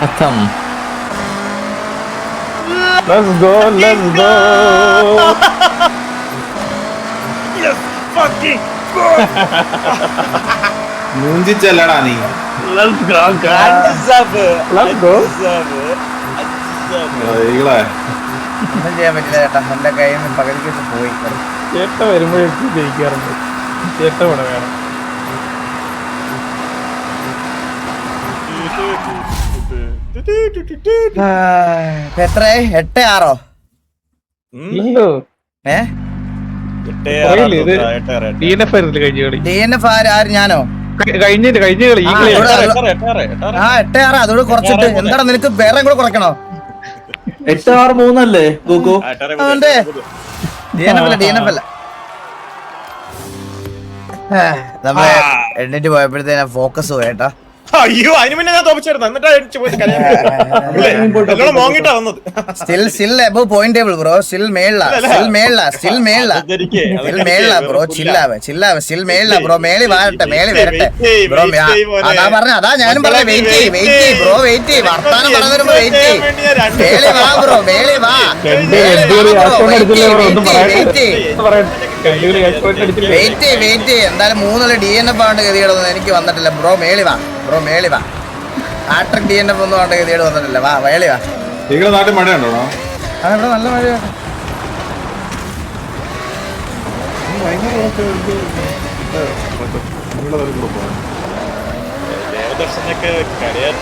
खत्म. Let's go. Yes, fucking go. മൂഞ്ചിച്ചല്ലടാ നീ. Let's go. ഈകളെ ഒന്നും ചെയ്യാൻ പറ്റില്ല ചേട്ടാ, എന്റെ കയ്യിൽ നിന്ന് പകുതിക്ക് പോയി. ചേട്ട വരുമ്പോഴേക്കും ജയിക്കാറുണ്ട്. ചേട്ട ഇവിടെ വേണം. എത്രയായി? 8-6 ഇല്ലല്ലോ. DNF ആയിരുന്നില്ല കഴിഞ്ഞ കളി. DNF ആര്? ഞാനോ? കഴിഞ്ഞ കളി ഈ കളി. 8-6. അതോട് കുറച്ചിട്ട് എന്താണ് നിനക്ക് വേറെ കൂടെ കുറയ്ക്കണോ? 8-6-3 അല്ലേ ഗോകോ? അതുകൊണ്ട് DNF അല്ല. നമ്മളെ എണ്ണിട്ട് പോയപ്പോഴത്തേന് ഫോക്കസ് പോയേട്ടാ. അയ്യോ, അതിന് മുന്നേ ഞാൻ തോപ്പിച്ചായിരുന്നു. എന്നിട്ടാ മോങ്ങിട്ടാ വന്നത്. Still above point table bro. Still മേളിലാ bro. Still മേളിലാ bro. മേളി വരട്ടെ bro. അതാ പറഞ്ഞ, അതാ ഞാനും പറഞ്ഞ വെയിറ്റ് ചെയ്യ് bro. വർത്താനം പറഞ്ഞു വരുമ്പോ വെയിറ്റ് ചെയ്യ്. മേളി വാ bro. വെയിറ്റ് ചെയ്യ്. എന്തായാലും 3 DNF ആണ്ട് ഗതികേടൊന്നും എനിക്ക് വന്നിട്ടില്ല ബ്രോ. മേളി വാ. ഹാട്രിക് DNF ഒന്നും ആണ്ട് ഗതികേട് വന്നിട്ടില്ല. മേളി വാ. നിങ്ങളുടെ നാട്ടിൽ മഴയുണ്ടോ? ഇവിടെ നല്ല മഴയാണ്. ദേവദർശനൊക്കെ കരയാൻ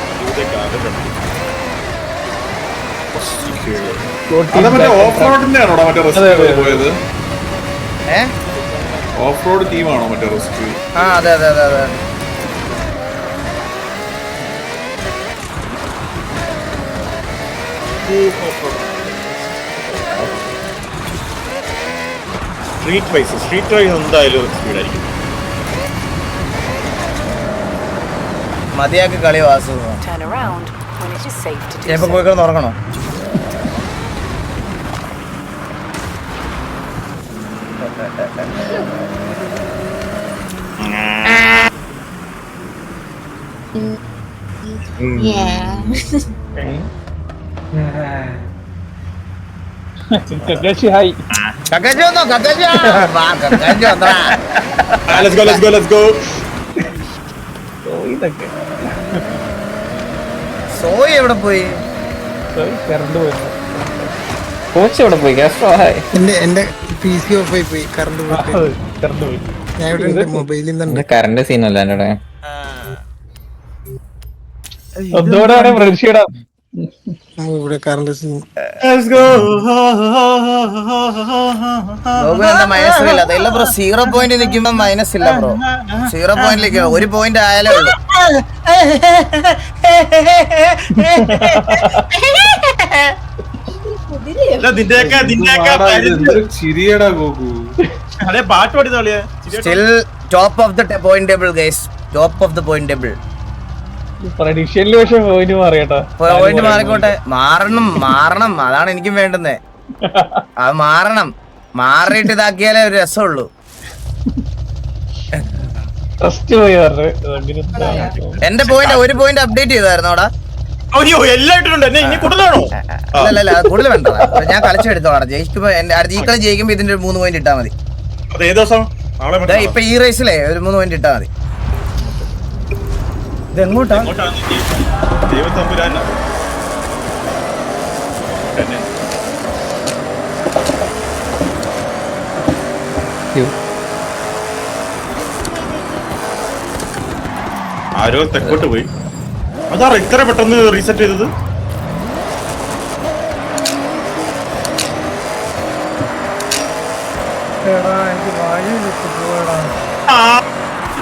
ഓഫ് റോഡിന്റെ ആണോ മറ്റേ റെസ്ക്യൂ പോയത്? ഓഫ് റോഡ് ടീമാണോ മറ്റേ റെസ്ക്യൂ? അതെ. സ്ട്രീറ്റ് വൈസ് എന്തായാലും സ്പീഡായിരിക്കും. മതിയാക്കി കളി വാസു. ചിലപ്പോ പോയി കിടന്ന് ഉറങ്ങണോ? Kakashi hi. Let's go. സോയി എവിടെ പോയി? കറണ്ട് പോയി. കോച്ച് എവിടെ പോയി? എന്റെ PC ഓഫ് ആയി പോയി. കറണ്ട് പോയി. ഞാൻ ഇവിടെ മൊബൈലിൽ നിന്ന് കറണ്ട് സീനല്ല എന്നോട്. ഒന്നുകൂടെ പ്രതീക്ഷയിടാം. ഇവിടെ current scene. Let's go. Minus ഇല്ല ബ്രോ. 0 പോയിന്റ് നിൽക്കുമ്പോ മൈനസ് ഇല്ല ബ്രോ. 0 പോയിന്റിലേക്ക് 1 പോയിന്റ് ആയാലേ ഉള്ളൂ. ചിരിയടാ ഗോകു. പാട്ട് പാടി. Still top of the point table guys. Top of the point table. പ്രഡിക്ഷനിൽ പക്ഷെ പോയിന്റ് മാറിയട്ടോ. പോയിന്റ് മാറിക്കോട്ടെ. മാറണം. അതാണ് എനിക്കും വേണ്ടുന്നേ. അത് മാറിയിട്ട് ഇതാക്കിയാലേ ഒരു രസമുള്ളൂ. എന്റെ പോയിന്റ് 1 പോയിന്റ് അപ്ഡേറ്റ് ചെയ്തായിരുന്നു അവിടെ. അല്ലല്ല, കൂടുതൽ വേണ്ട. ഞാൻ കളിച്ചെടുത്തോളാം. ജയിക്കുമ്പോ ഈ കളി ജയിക്കുമ്പോ ഇതിന്റെ 3 പോയിന്റ് ഇട്ടാ മതി. ഇപ്പൊ ഈ റേസിലെ ഒരു 3 പോയിന്റ് ഇട്ടാ മതി. ഇതെങ്ങോട്ടാ? ആരോ തെക്കോട്ട് പോയി. അതാ ഇത്ര പെട്ടെന്ന് റീസെറ്റ് ചെയ്തത്.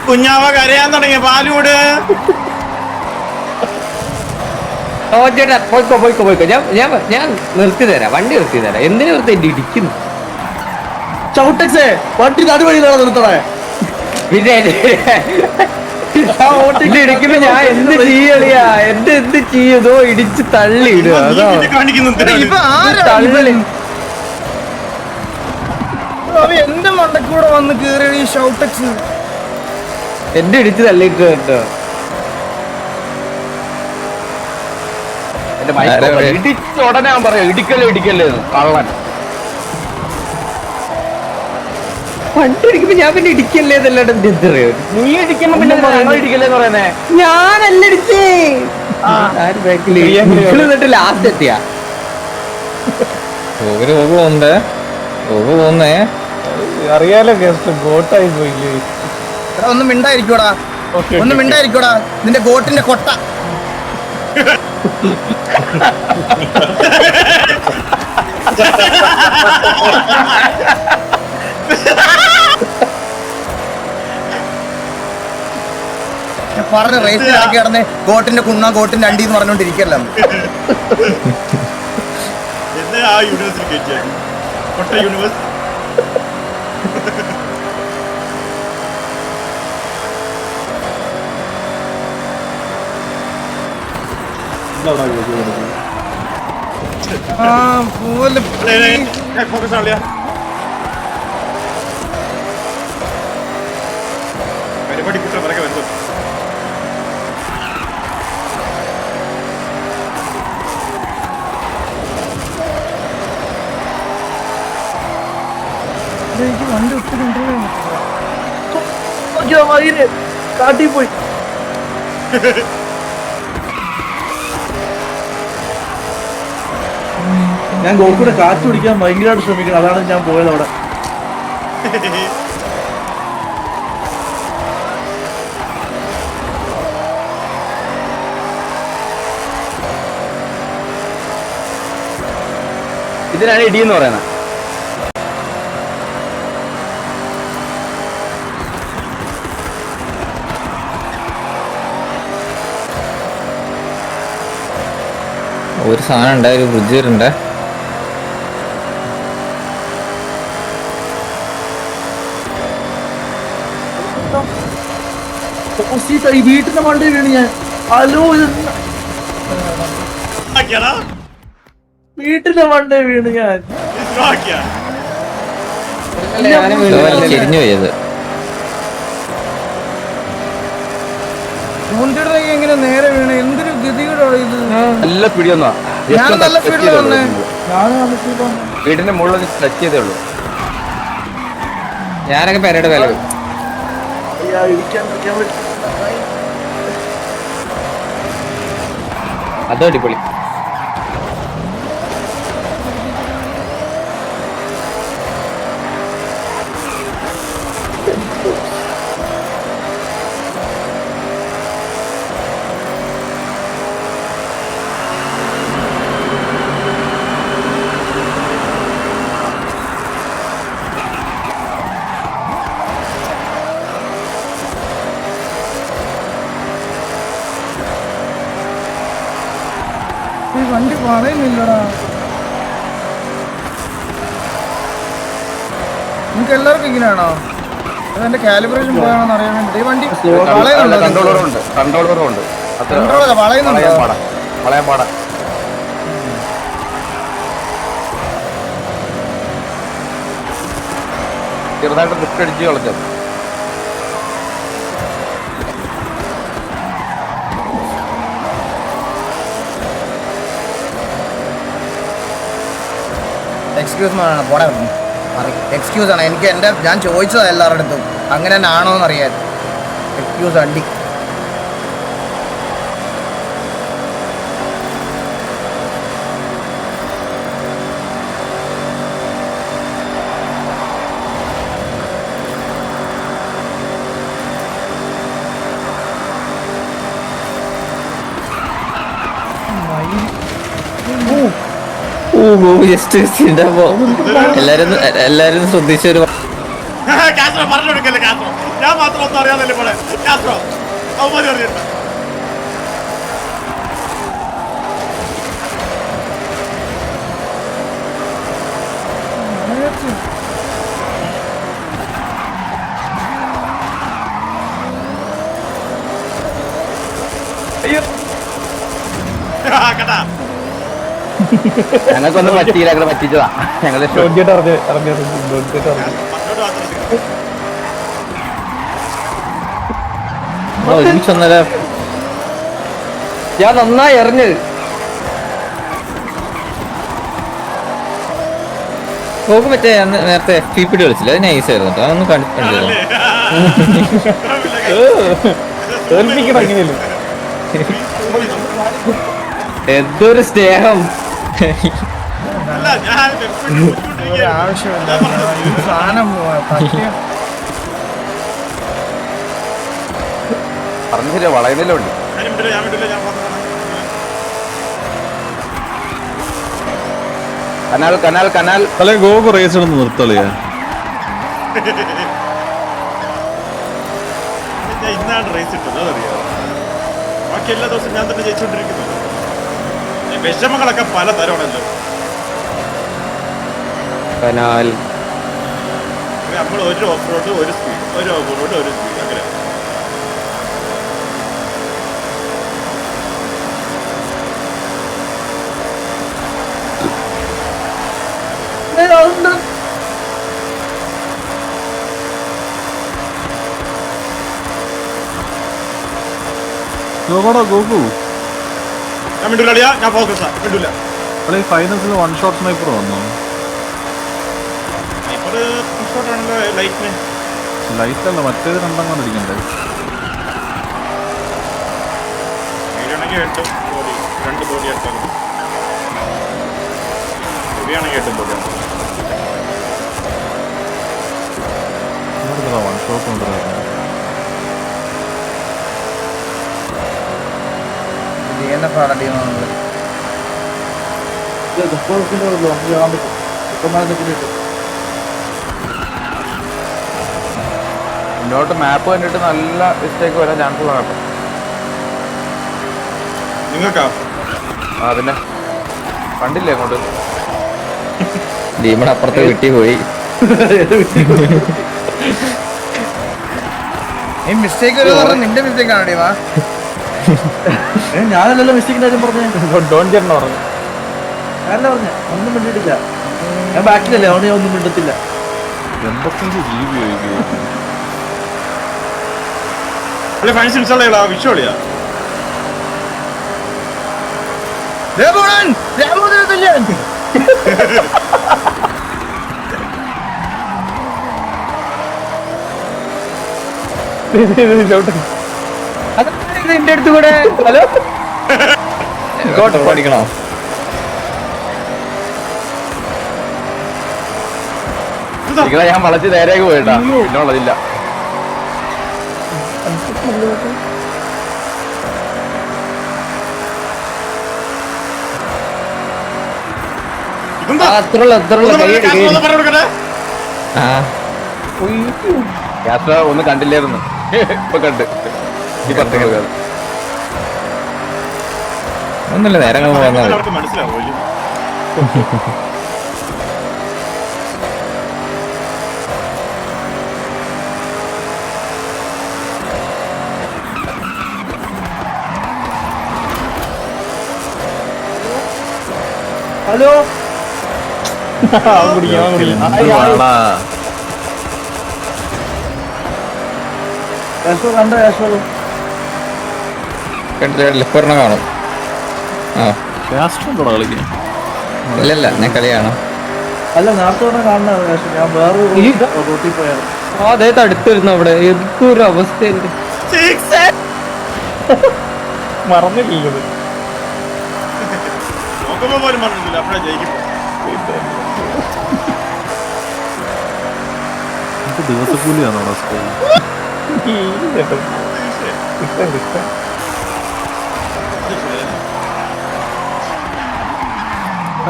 കുഞ്ഞാവ കരയാൻ തുടങ്ങിയ പാലൂട്. പോയിക്കോ. ഞാൻ നിർത്തി തരാം. വണ്ടി നിർത്തി തരാം. എന്തിനു നിർത്തി ഇടിക്കുന്നു? ചവിട്ടക്സേ വണ്ടി നടുവഴിയിലാണ് നിർത്തണേ. പിന്നെ ഇടിക്കുമ്പോ ഞാൻ എന്ത് ചെയ്യളിയാ? എന്ത് ചെയ്യതോ ഇടിച്ച് തള്ളി ഇടുക. എന്റെ മണ്ടക്കൂടെ വന്ന് കേറി ഷൗട്ടക്സ് എന്റെ ഇടിച്ച് തള്ളിയിട്ട് കേട്ടോ. ഇടിച്ച ഉടനെ ഞാൻ പറയാം ഇടിക്കല്ലേ കള്ളൻ. വണ്ടി ഇടിക്കുമ്പോ ഞാൻ പിന്നെ ഇടിക്കല്ലേ എന്നല്ലാണ്ട് എന്തറിയോ? നീ ഇടിക്കുമ്പോ പിന്നെ ഇടിക്കല്ലേന്ന് പറയുന്നേ? ഞാനല്ല ഇടിച്ചേ. എന്നിട്ട് ലാസ്റ്റ് എത്തിയാ പോകുന്നേ. അറിയാലോ ഗസ്റ്റ് ബോട്ടായി പോയില്ലേ. ഒന്നും മിണ്ടായിരിക്കൂടാ, ഒന്നും മിണ്ടായിരിക്കൂടാ നിന്റെ ഗോട്ടിന്റെ കൊട്ട. പറഞ്ഞ റേസിലാക്കി കിടന്ന് ഗോട്ടിന്റെ കുണ്ണ ഗോട്ടിന്റെ അണ്ടി എന്ന് പറഞ്ഞോണ്ടിരിക്കല്ലോ. പരിപാടി കുട്ട പറക്കെ വരുന്നു. വണ്ടി ഒത്തിരി കാട്ടി പോയി. ഞാൻ ഗോകുടെ കാറ്റ് പിടിക്കാൻ ഭയങ്കരമായിട്ട് ശ്രമിക്കണം, അതാണ് ഞാൻ പോയത് അവിടെ. ഇതിനാണ് ഇടിയെന്ന് പറയുന്നത്. ഒരു സാധനം ഉണ്ട്, ഒരു ബ്രിഡ്ജ് വരുന്നുണ്ട്. ഈ വീട്ടിന്റെ മണ്ടേ വീണ് ഞാൻ. ഹലോ, വീട്ടിന്റെ മണ്ടേ വീണ് ഞാൻ. ചെരിഞ്ഞു പോയത്. എങ്ങനെ നേരെ വീണ എന്തൊരു ഗതികേടാണ് ഇത്. നല്ല പിടിയൊന്നാ. ഞാൻ നല്ല സ്പീഡിൽ വന്നേ. വീടിന്റെ മുകളിൽ ടച്ച് ചെയ്തേ ഉള്ളൂ. ഞാനൊക്കെ പേരയുടെ വില പോയി. അത് അടിപൊളി. വണ്ടി പറയുന്നില്ലടാ. നിങ്ങൾക്ക് എല്ലാവർക്കും ഇങ്ങനെയാണോ? അതെന്റെ കാലിബ്രേഷൻ പോയാണോന്ന് അറിയാൻ വേണ്ടി. ഈ വണ്ടി കൺട്രോളറുണ്ട്. വളയുന്നുണ്ടോ? വളയാൻ പാടാ. ചെറുതായിട്ട് ഡ്രിഫ്റ്റ് അടിച്ച് കളിച്ചത്. എക്സ്ക്യൂസ് ആണ് പോടാ. എക്സ്ക്യൂസ് ആണ് എനിക്ക്. ഞാൻ ചോദിച്ചതാ എല്ലാവരുടെ അടുത്തും അങ്ങനെ തന്നെ ആണോന്ന് അറിയാൻ. എക്സ്ക്യൂസ് അണ്ടി. എല്ലാരും ശ്രദ്ധിച്ചൊരു പറഞ്ഞു കൊടുക്കല്ലേ കാസ്ട്രോ. ഞാൻ മാത്രം ഒന്നും അറിയാതല്ലേ പോലെ കാസ്ട്രോ അവന്മാര് അറിയണ്ട. കേട്ടാ ഞങ്ങൾക്കൊന്നും പറ്റിയില്ല, അങ്ങനെ പറ്റിച്ചതാ. ഞങ്ങൾ ഒരുമിച്ച് വന്നേരം ഞാൻ നന്നായി എറിഞ്ഞ് ഗോകു മറ്റേ അന്ന് നേരത്തെ FPP കളിച്ചില്ല, അത് നൈസ് ആയിരുന്നു കേട്ടോ, അതൊന്നും കണ്ടിട്ടില്ല. തോൽപ്പിക്കണം എങ്ങനെയല്ലോ. എന്തൊരു സ്നേഹം. അല്ല ഞാൻ ആവശ്യമില്ല സാധനം പറഞ്ഞു ശരിയാ, വളയുന്നില്ല വണ്ടി. ഞാൻ വിട്ടില്ല ഞാൻ കനാൽ കനാൽ കനാൽ. അല്ലെ ഗോകു റേസ് ഇടുന്ന് നിർത്തളിയാ. ഞാൻ ഇന്നാണ് റേസ് ഇട്ടത്, അതറിയാം. ബാക്കി എല്ലാ ദിവസവും ഞാൻ തന്നെ ജയിച്ചുകൊണ്ടിരിക്കുന്നു. വിഷമങ്ങളൊക്കെ പല തരമാണല്ലോ. കനാൽ നമ്മൾ ഒരു ഓഫ് റോഡ് ഒരു സ്പീഡ്, ഒരു ഓഫ് റോഡ് ഒരു സ്പീഡ്, അങ്ങനെ. ഗോകു ഞാൻ മിണ്ടൂലടിയാ, ഞാൻ ഫോക്കസാ, മിണ്ടൂല. ഫൈനൽസിൽ വൺ ഷോട്ട് സ്നൈപ്പർ വന്നോ? ഒരു ഷോട്ടാണല്ലോ ലൈറ്റിന്. ലൈറ്റ് അല്ല, മറ്റേത് രണ്ടെണ്ണം അടിക്കണ്ടേ? വീടാണെങ്കിൽ 8 ബോഡി, 2 ബോഡി എടുത്താൽ വീടാണെങ്കിൽ 8 ബോഡി. വൺ ഷോട്ട് കൊണ്ടുവരാം. മുന്നോട്ട് മാപ്പ് കണ്ടിട്ട് നല്ല മിസ്റ്റേക്ക് വരാൻ ചാൻസ് ഉള്ള കേട്ടോ. നിങ്ങൾക്കാ ആ പിന്നെ കണ്ടില്ലേ അങ്ങോട്ട് ഭീമൺ അപ്പുറത്തെ വീട്ടിൽ പോയി. മിസ്റ്റേക്ക് നിന്റെ മിസ്റ്റേക്ക് ആണോ വാ? ഞാനല്ലല്ലോ മിസ്റ്റേക്കിന്റെ കാര്യം പറഞ്ഞേ. ഡോൺ ചേട്ടൻ പറഞ്ഞു. ഞാനല്ല പറഞ്ഞ, ഒന്നും മിണ്ടിട്ടില്ല. ഞാൻ ബാക്കിലല്ലേ, അവിടെ ഞാൻ ഒന്നും മിണ്ടത്തില്ല. 85 GB അല്ലെ ഫൈൻസ് ഇൻസ്റ്റാൾ ചെയ്യലാ, വിഷുവളിയാ. എന്റെ അടുത്ത് കൂടെ. ഹലോ പഠിക്കണോ? നിങ്ങളെ ഞാൻ വളച്ച് നേരേക്ക് പോയിട്ടാ, പിന്നെ ഉള്ളതില്ല. അത്രയുള്ള ആ യാത്ര ഒന്നും കണ്ടില്ലായിരുന്നു, ഇപ്പൊ കണ്ട്. ഈ പത്ത് കേൾക്കാതെ ഒന്നുമില്ല, നേരം വന്നാൽ അവർക്ക് മനസ്സിലാവും. ഹലോ കണ്ട യാഷോ കണ്ടില്ല, ഒരെണ്ണം കാണും. ആ കളിക്കാൻ ഇല്ലല്ല, ഞാൻ കളി കാണാം. അല്ല നേരത്തെ കാണുന്ന യാഷോ, ഞാൻ വേറൊരു റൂട്ടിൽ പോയാണ്. അതേ അടുത്തിരുന്നു അവിടെ. എന്തൊരു അവസ്ഥയുണ്ട്. മറന്നില്ലല്ലോ. നോക്കുമ്പോ പോലും പറഞ്ഞില്ല, അപ്പഴേ ജയിക്കും. ദിവസക്കൂലിയാണോ?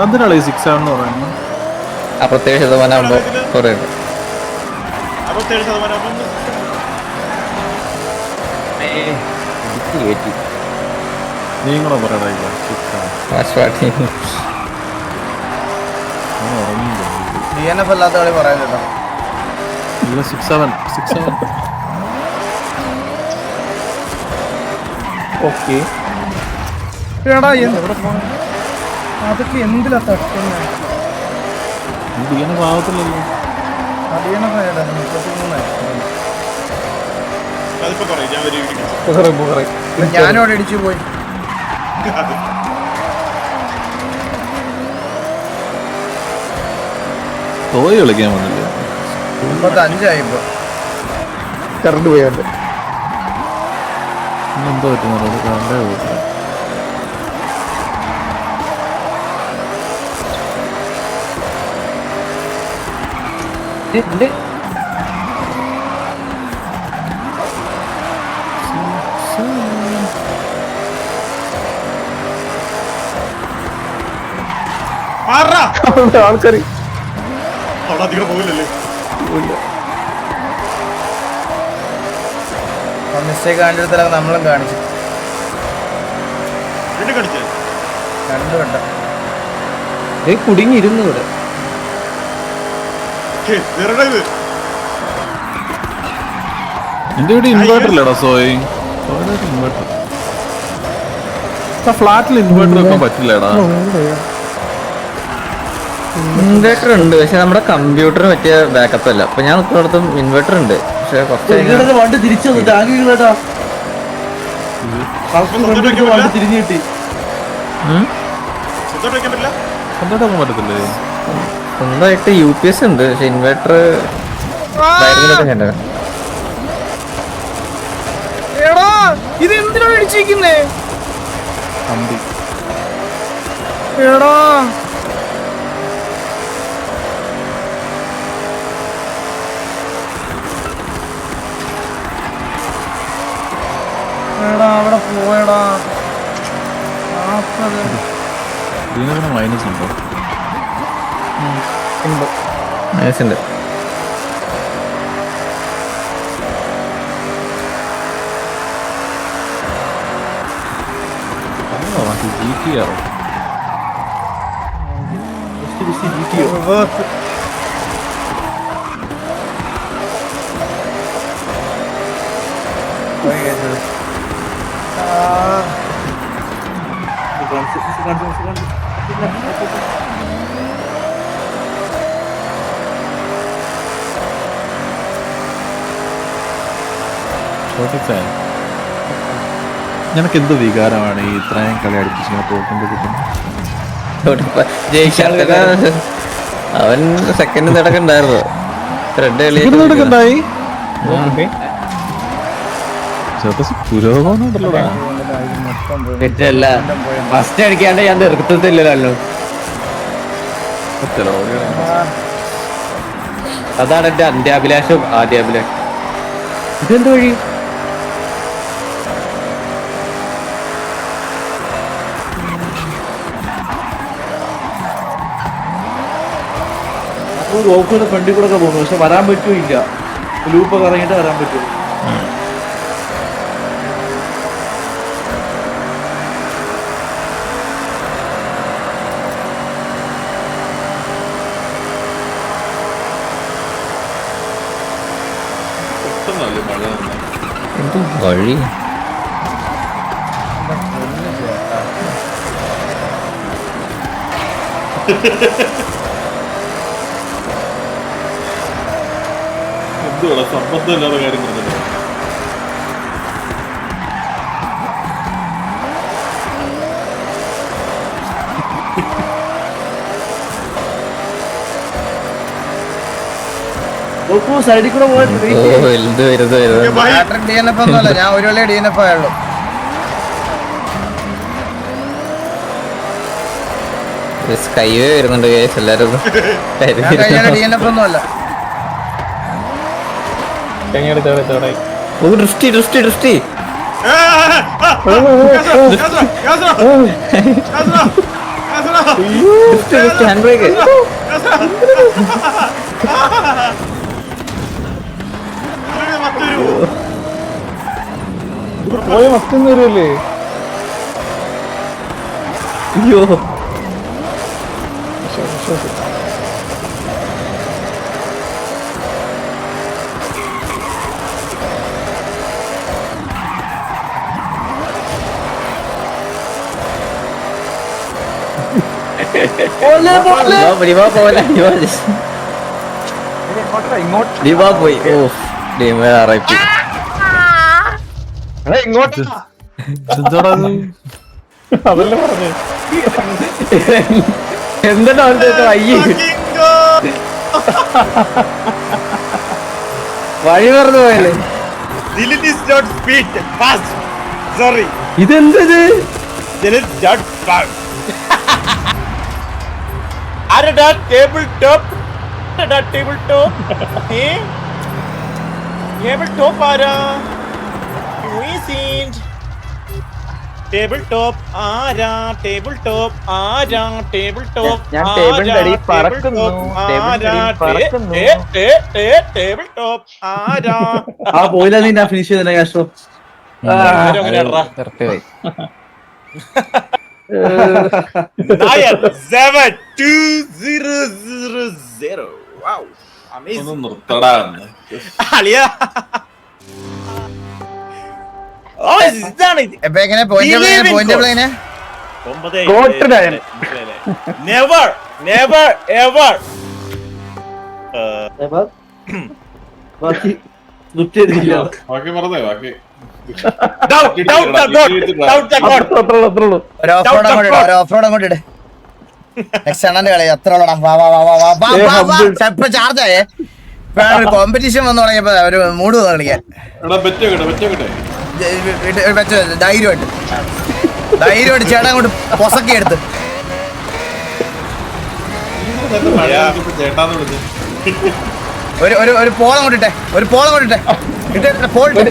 എന്തിനാണ് ഈ 6 എന്ന് പറയുന്നത്? ആ പ്രത്യേക ശതമാനം ആകുമ്പോ കുറേ 67%. നീങ്ങളോ പറയടാ. DNF അല്ലാത്ത കളി പറയാൻ കേട്ടോ. 6-7 ഓക്കെ. അതൊക്കെ എന്തിലാ തട്ടുന്നത്? DNF ആവത്തില്ലല്ലോ. DNF ആയടാ 33. അതിപ്പോ പറയും, ഞാൻ ഒരു വീഡിയോ ഞാനും അവിടെ ഇടിച്ചു പോയി. തോയ് കളിക്കാൻ വന്നില്ല. 55 ഇപ്പൊ. കറണ്ട് പോയാണ്ട് എന്തോ പറ്റുന്നത് കണ്ടേ പോയിട്ടില്ല. മാറാ. ആൾക്കാർ അവിടെ അധികം പോകില്ലല്ലേ? മിസ്റ്റേക്ക് കാണിച്ചിടത്തിലൊക്കെ നമ്മളും കാണിച്ചു. വീണ്ടും കടിച്ചേ. 2 വട്ടം. കുടുങ്ങിയിരുന്നു ഇവിടെ. ഇത് എന്റെ വീട് ഇൻവേർട്ടർ ഇല്ലടാ സോയ്. ഇൻവേർട്ടർ ഫ്ലാറ്റിൽ ഇൻവേർട്ടർ വെക്കാൻ പറ്റില്ലടാ. ഇൻവേർട്ടർ ഉണ്ട്, പക്ഷെ നമ്മുടെ കമ്പ്യൂട്ടറിന് പറ്റിയ ബാക്കപ്പ് അല്ല. അപ്പൊ ഞാൻ നിൽക്കുന്നിടത്തും ഇൻവേർട്ടർ ഉണ്ട്, പക്ഷെ കുറച്ച് നിങ്ങളുടെ വണ്ടി തിരിച്ചു വന്നു ടാങ്ക് കേട്ടാ വണ്ടി തിരിഞ്ഞു കിട്ടി. വെക്കാൻ പറ്റില്ല. സ്വന്തമായിട്ടാക്കാൻ പറ്റത്തില്ലേ? സ്വന്തമായിട്ട് UPS ഉണ്ട്, പക്ഷെ ഇൻവേർട്ടർ ഇത് എന്തിനാണ് ഇടിച്ചിരിക്കുന്നേ? കമ്പി എടാ അവിടെ പോയടാ. ഇതിനൊക്കെ മൈനസ് ഉണ്ടോ? മനസ്സുണ്ട്. GTR നിനക്ക് എന്ത് വികാരമാണ് ഈ ഇത്രയും കളി അടുപ്പിച്ച് തോക്കുമ്പോ കിട്ടുന്നത്? അവൻ സെക്കൻഡ് നടക്കണ്ടായിരുന്നു. രണ്ട് കളി നടക്കണ്ടായി പുരോഗമനമുണ്ടല്ലോടാ. തെറ്റല്ല, ഫസ്റ്റ് അടിക്കാണ്ട് ഞാൻ നിർത്തത്തില്ലല്ലോ. അതാണ് എന്റെ അന്ത്യാഭിലാഷവും ആദ്യാഭിലാഷം. ഇതെന്ത് വഴി? റോക്കിന്റെ ഫ്രണ്ടിൽ കൂടെ ഒക്കെ പോകുന്നു, പക്ഷെ വരാൻ പറ്റൂല്ല. ലൂപ്പൊക്കെ ഇറങ്ങിയിട്ട് വരാൻ പറ്റുള്ളൂ. എന്ത് വഴി? എന്തുവാ സമ്മതമില്ലാത്ത കാര്യം പറഞ്ഞത്? സൈഡിൽ കൂടെ പോയിട്ട് വലുത് വരുത് വരുത്. ബാറ്ററി DNF ഒന്നുമല്ല, ഞാൻ ഒരു കളി DNF ആയുള്ളൂ. സ്കൈവേ വരുന്നുണ്ട് കേസ് എല്ലാരും. ഞാൻ കഴിഞ്ഞ DNF ഒന്നുമല്ല. ദൃഷ്ടി ദൃഷ്ടി ദൃഷ്ടി ഹാൻഡ് ബ്രേക്ക്. പോയ മസ്റ്റും വരുമല്ലേ? അയ്യോ പോയി. ഓ ആറായി. അതല്ലേ പറഞ്ഞേ. എന്താണ് അവരുടെ അയ്യേ? വഴി മറന്നു പോയല്ലേ. Dilip is not speed, fast. Sorry. ഇതെന്തത്? Dilip not fast. Arada tabletop. Arada tabletop. Eh? Tabletop ara. Recent. Tabletop ara. Tabletop ara. Tabletop. ഞാൻ ടേബിളിന്റെ അടിയിൽ പറക്കുന്നു. ടേബിളിന്റെ അടിയിൽ പറക്കുന്നു. Tabletop ara. ആ പോയില്ല നീ ഞാൻ ഫിനിഷ് ചെയ്തേ കാശോ. നിർത്തിപ്പോയി. 9-7-2-0-0. Wow. Amazing. ഒന്ന് നിർത്തടാ. അളിയാ. ഓ ഇതാണ് ഇത്. ഇപ്പൊ എങ്ങനെ പോയിന്റ് എങ്ങനെ Never, never, ever. ബാക്കി സ്ക്രിപ്റ്റ് ചെയ്തില്ല. ബാക്കി പറഞ്ഞേ ബാക്കി. Doubt the God. Doubt the God. ഒരു ഓഫ് റോഡ് അങ്ങോട്ട് ഇട്. നെക്സ്റ്റ് അണ്ണന്റെ കളി അത്ര ഉള്ളടാ. വാ വാ വാ വാ വാ വാ വാ. ഇപ്പൊ ചാർജ് ആയേ. ഇപ്പൊ കോമ്പറ്റീഷൻ വന്നു തുടങ്ങിയപ്പോ ഒരു മൂഡ് വന്നു കളിക്കാൻ. എടാ ബെറ്റോട്ടെ ധൈര്യമായിട്ട് ചേട്ടാ അങ്ങോട്ട് പൊസക്കി എടുത്ത്. ചേട്ടാന്ന് വിളിച്ചു. ഒരു പോളം കൊണ്ടിട്ടെ.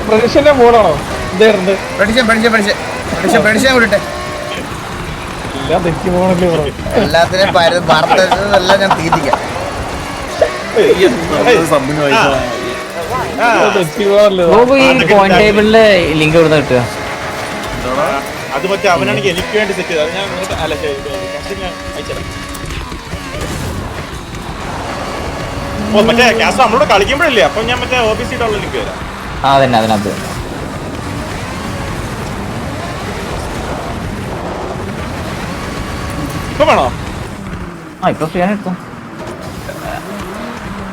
പ്രതീക്ഷന്റെ മോഡാണോ ഇതായിരുന്നു? പെടിച്ചാൻ കൊണ്ടിട്ടെ. എല്ലാം തെറ്റി പോകണല്ലേ പറഞ്ഞു. എല്ലാത്തിനും വറുത്തതെല്ലാം ഞാൻ തീറ്റിക്കാം. സംതിങ് വായിച്ചാ തെറ്റി പോകാനല്ലേ. നോക്കൂ, ഈ പോയിന്റ് ടേബിളിലെ ലിങ്ക് എവിടുന്ന് കിട്ടുക? അത് മറ്റേ അവനാണെങ്കിൽ എനിക്ക് വേണ്ടി സെറ്റ് ചെയ്തത്. ഞാൻ അല്ല അയച്ചത്. ഓ മറ്റേ ക്യാഷ് നമ്മളോട് കളിക്കുമ്പോഴല്ലേ, അപ്പൊ ഞാൻ മറ്റേ OBC ഉള്ള ലിങ്ക് തരാം. ആ തന്നെ അതിനകത്ത്. ഇപ്പൊ വേണോ? ആ ഇപ്പൊ ഫ്രീ ആണ് എടുത്തോ.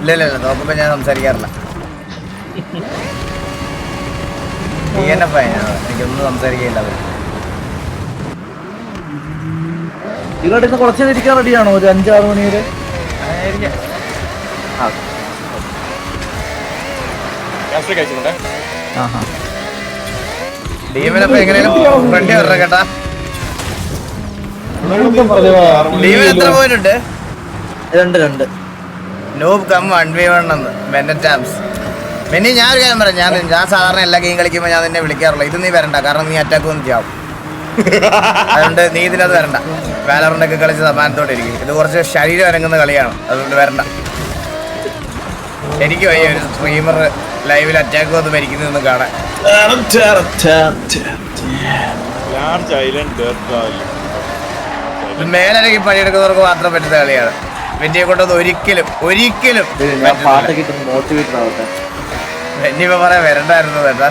ഇല്ല നോക്കുമ്പോ ഞാൻ സംസാരിക്കാറില്ല. എനിക്കൊന്നും സംസാരിക്കില്ല. ഇവിടെ ഇന്ന് കുറച്ച് ഇരിക്കാൻ റെഡിയാണോ? ഒരു 5-6 മണി വരെ. ക്യാഷ് കഴിച്ചിട്ടുണ്ടേ. ആഹാ. ടീമിനപ്പോ എങ്ങനെയാലും ഫ്രണ്ട് വരണം കേട്ടാ. ടീമിന് എത്ര പോയിട്ടുണ്ട്? 2 നൂബ് കം 1v1 എന്ന് മെന്നറ്റാംസ്. പിന്നെ ഞാൻ ഒരു കാര്യം പറയാം, ഞാൻ സാധാരണ എല്ലാ ഗെയിം കളിക്കുമ്പോൾ ഞാൻ നിന്നെ വിളിക്കാറുള്ളൂ. ഇത് നീ വരണ്ട, കാരണം നീ അറ്റാക്ക് വന്ന് ചെയ്യാവും. അതുകൊണ്ട് നീ ഇതിനകത്ത് വരണ്ട. വാലറിനൊക്കെ കളിച്ച് സമാനത്തോടെ ഇരിക്കും. ഇത് കുറച്ച് ശരീരം അനങ്ങുന്ന കളിയാണ്, അതുകൊണ്ട് വരണ്ട. എനിക്ക് വയ്യ ഒരു സ്ട്രീമർ ലൈവിൽ അറ്റാക്ക് വന്ന് മരിക്കുന്നതെന്ന് കാണാൻ. മേലരക്കി പണിയെടുക്കുന്നവർക്ക് മാത്രം പറ്റുന്ന കളിയാണ്. വെന്നിയെ കൊണ്ടൊന്നും ഒരിക്കലും ഞാൻ പാട്ടൊക്കെ ഇട്ട് മോട്ടിവേറ്റഡ് ആവട്ടെ. വെന്നിപ്പോ പറയാൻ വരണ്ടായിരുന്നു കേട്ടാ.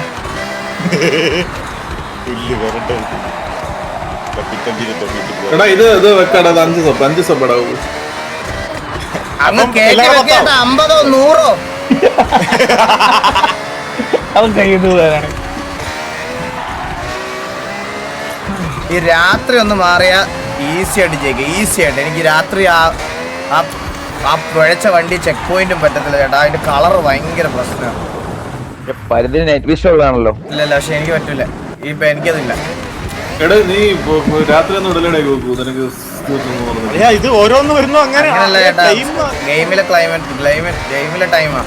എടാ ഇത് വെക്കടാ. 5 സബ് ഇടാവൂ. അന്ന് കേക്ക് വെക്കേണ്ട 50-100 അവൻ കഴിയുന്നു തരാണ്. ഈ രാത്രി ഒന്ന് മാറിയാ ഈസി ആയിട്ട് എനിക്ക് രാത്രി ആ പിഴച്ച വണ്ടി ചെക്ക് പോയിന്റും പറ്റത്തില്ല ചേട്ടാ. അതിന്റെ കളർ ഭയങ്കര പ്രശ്നമാണ്. പരിധി നെറ്റ് വിഷൻ ഉള്ളതാണല്ലോ. ഇല്ല പക്ഷെ എനിക്ക് പറ്റൂല. ഇപ്പൊ എനിക്കതില്ല. എടാ നീ രാത്രി ഒന്നും ഇടലടേ നോക്കൂ. നിനക്ക് ഇത് ഓരോന്ന് വരുന്നു അങ്ങനല്ല ചേട്ടാ. ഗെയിമിലെ ഗെയിമിലെ ടൈമാ.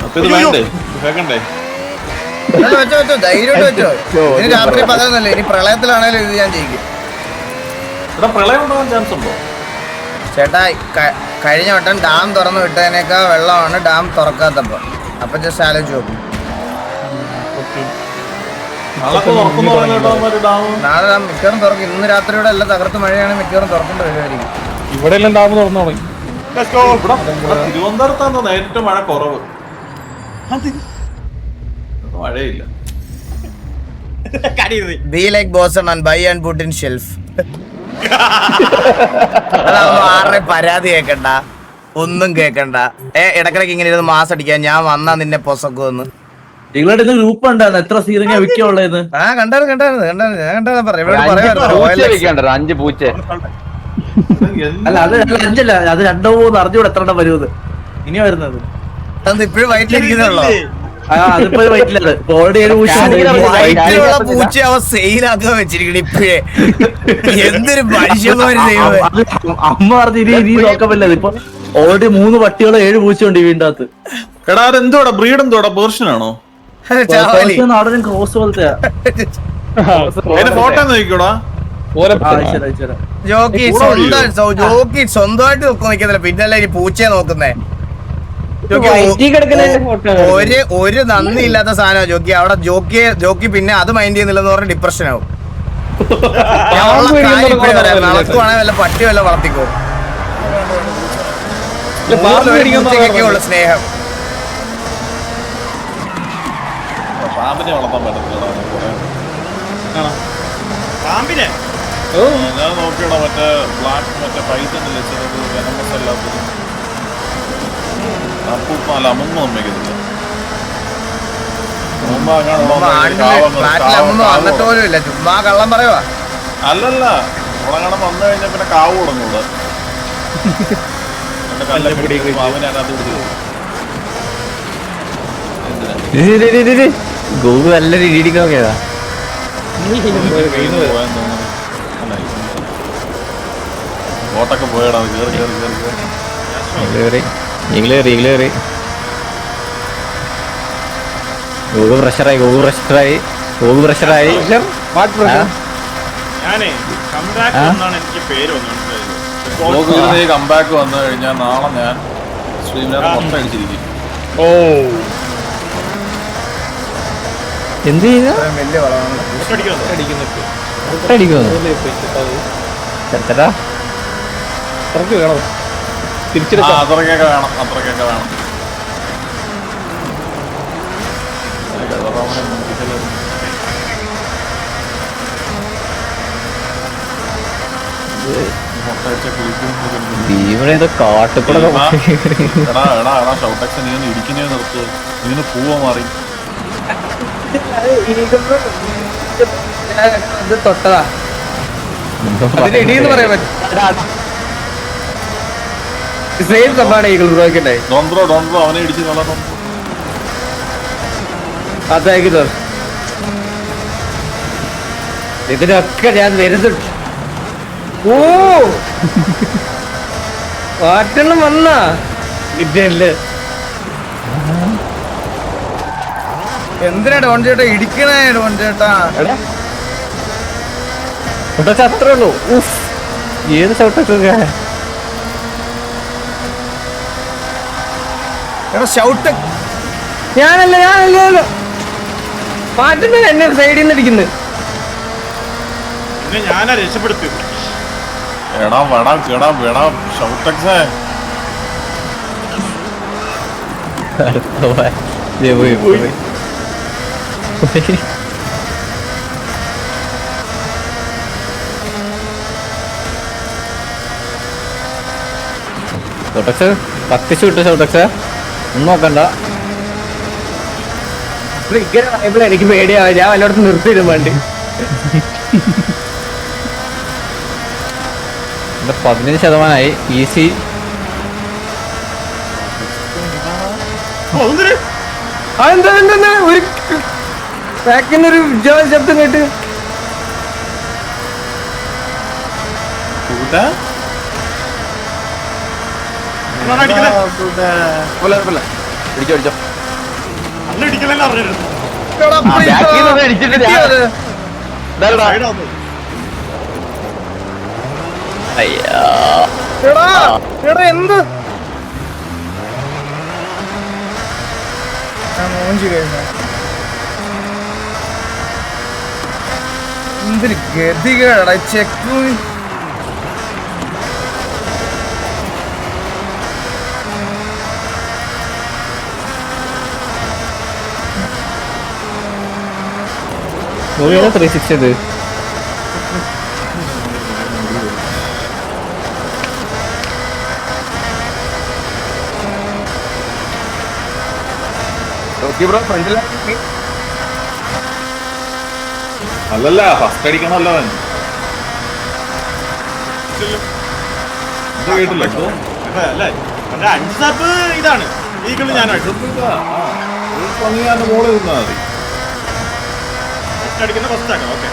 അപ്പൊ ഇത് വേണ്ടേ? കേക്കണ്ടേ? വെച്ചോ ധൈര്യമായിട്ട് വെച്ചോ. ഇനി രാത്രി പകലൊന്നല്ലേ, ഇനി പ്രളയത്തിലാണേലും ഇത് ഞാൻ ജയിക്കും. എടാ പ്രളയം ഉണ്ടാകാൻ ചാൻസ് ഉണ്ടോ ചേട്ടാ? കഴിഞ്ഞ വട്ടം ഡാം തുറന്നു വിട്ടതിനേക്കാൾ വെള്ളമാണ് ഡാം തുറക്കാത്തപ്പോ. അപ്പൊ ജസ്റ്റ് ആലോചിച്ച് നോക്കും. നാളെ ഡാം മിക്കവാറും തുറക്കും. ഇന്ന് രാത്രിയോടെ എല്ലാം തകർത്ത് മഴയാണ്, മിക്കവാറും തുറക്കേണ്ടി വരുമായിരിക്കും. ഇവിടെ എല്ലാം ഡാം തുറന്നു തുടങ്ങി. തിരുവനന്തപുരത്താണ് നേരിട്ട് മഴ കുറവ്. മഴയില്ല. Be like Boston and buy and put in shelf. ആരുടെ പരാതി കേക്കണ്ട, ഒന്നും കേക്കണ്ട. ഇടക്കിടക്ക് ഇങ്ങനെ ഇരുന്ന് മാസം അടിക്കാൻ ഞാൻ വന്നാ നിന്നെ പൊസക്കുമെന്ന്. നിങ്ങളുടെ ഗ്രൂപ്പ് ഉണ്ടായിരുന്നു. എത്ര സീറിങ്ങ വിൽക്കുള്ളത്? കണ്ടായിരുന്നു ഞാൻ കണ്ടാ പറയാ. 5 പൂച്ച. അല്ല അത് 5 അല്ല, അത് 2 3 അറിഞ്ഞൂടെ എത്ര എണ്ണം വരുന്നത് ഇനി വരുന്നത്. അത് ഇപ്പോഴും വയറ്റിലിരിക്കുന്നുള്ളോ? അതിപ്പോ വയറ്റിലാണ് ഓൾറെഡി 7 വയറ്റിലുള്ള പൂച്ച അവ സെയിലാക്കാൻ വെച്ചിരിക്കണ ഇപ്പഴേ. എന്തൊരു മനുഷ്യന്മാര് ദൈവമേ. അമ്മ പറഞ്ഞ ഇനി നോക്കാൻ പറ്റില്ല. ഇപ്പൊ ഓൾറെഡി 3 പട്ടികളോ 7 പൂച്ചയുണ്ട് ഈ വീടിന്റെ അകത്ത്. എടാ അതെന്തോടാ ബ്രീഡ് എന്തോടാ പേർഷ്യനാണോ? ചാവലി. നാടൻ ക്രോസ് പോലത്തെ അതിന്റെ ഫോട്ടോ നോക്കിക്കോടാ. ജോക്കി സ്വന്തമായിട്ട് നോക്കുന്നില്ല, പിന്നല്ല ഈ പൂച്ചയെ നോക്കുന്നേ. ജോക്കി ഒരു നന്ദി ഇല്ലാത്ത സാധനം ജോക്കി. അവിടെ ജോക്കി പിന്നെ അത് മൈൻഡ് ചെയ്യുന്നില്ലെന്ന് പറഞ്ഞ ഡിപ്രഷൻ ആവും. നടക്കുവാണെങ്കിൽ വല്ല പട്ടി വല്ല വളർത്തിക്കോ. ഉള്ള സ്നേഹം പാമ്പിനെ വളർത്താൻ പറ്റത്തില്ല. പാമ്പിനെ ഞാൻ നോക്കിയോടാ മറ്റേ ബ്ലാക്ക് മറ്റേ പൈത്തന്നെ വെച്ചത് വെനമസ് അല്ലാത്തത്. അപ്പൂപ്പല്ല അമ്മ അമ്മയ്ക്കത്തില്ല. വന്നിട്ട് പോലും ഇല്ല, ചുമ്മാ കള്ളം പറയുവാ. അല്ലല്ല ഉളങ്ങണം വന്നു കഴിഞ്ഞാൽ പിന്നെ കാവ് തുടങ്ങൂട. മാവിനെ അതിനകത്ത് പിടിച്ചത് ഗോകു നല്ല രീതിക്ക് നോക്കിയതാ. ഓട്ടൊക്കെ പോയടാ. കേറി കേറി കേറി കേറി ഗോകു പ്രഷറായി ഞാനേ കംബാക്ക് എന്നാണ് എനിക്ക് പേര് വന്നത്. കമ്പാക്ക് വന്നു കഴിഞ്ഞാൽ നാളെ ഞാൻ സ്ട്രീമിനകത്ത് മൊത്തം അടിച്ചിരിക്കും. ഓ എന്ത് ചെയ്യുക വലിയ വളമാണ്. ചെറുത്തടാ അത്രക്ക് വേണോ? അത്രക്കൊക്കെ തിരിച്ചെടുക്കാം. അത്രക്കൊക്കെ വേണം. ഭീമനെ ഏതോ കാട്ടുകൂടെ ഷൗട്ടക്സ് നീ ഒന്ന് ഇടിക്കുന്നേ നിർത്ത്. നീന്ന് പൂവ മാറി തൊട്ടതാ അതിന് ഇടിയെന്ന് പറയാൻ പറ്റും. സെയിം സംഭവമാണ് ഈഗിൾ ബ്രോയ്ക്കണ്ടേ. ഡോൺബ്രോ അവനെ ഇടിച്ച് നല്ല അതായിരിക്കും ഇതിനൊക്കെ ഞാൻ വരുന്നുണ്ട്. ഓ മാറ്റണം വന്നാ ഇതല്ലേ. എന്തിനാ ഡോൺ ചേട്ടാ ഇടിക്കണേ? ഡോൺ ചേട്ടാ അത്രേ ഉള്ളൂ. ഏത് ഷൗട്ടൊക്കെ ഷൗട്ട് ഞാനല്ല മാറ്റുന്ന എന്നെ സൈഡിൽ നിന്ന് ഇടിക്കുന്നത്. പിന്നെ ഞാനാ രക്ഷപ്പെടുത്തി. എടാ ഷൗട്ടക്സേ ഷൗട്ടക്സ് 10 ഷൂട്ട് ഷൗട്ടക്സ് ഒന്നും നോക്കണ്ട. ഇങ്ങനെ പറയുമ്പോൾ എനിക്ക് പേടിയാവാ. ഞാൻ വല്ലയിടത്തും നിർത്തിയിടും വണ്ടി. 15% ഈസി. അതെന്താ ഒരു ബാക്കിന്നൊരു ശബ്ദം കേട്ട് പിടിച്ചോ അന്ന് ഇടിക്കലെല്ലാം അറിഞ്ഞിരുന്നു. അയ്യോ എന്ത് എന്തൊരു ഗതികേടാ ചെക്ക്. മൂവിയാണ് 360 ഇത്. അല്ലല്ല ഫസ്റ്റ് അടിക്കണല്ലോ അവൻ. ഇത് കേട്ടില്ല ഇപ്പൊ അല്ലേ മറ്റേ 5 സാപ്പ് ഇതാണ് ഈഗിൾ ഞാനായിട്ട് മോള് നിന്നാ മതി. ഫസ്റ്റ് അടിക്കുന്ന ഫസ്റ്റ് ആക്കാം. ഓക്കെ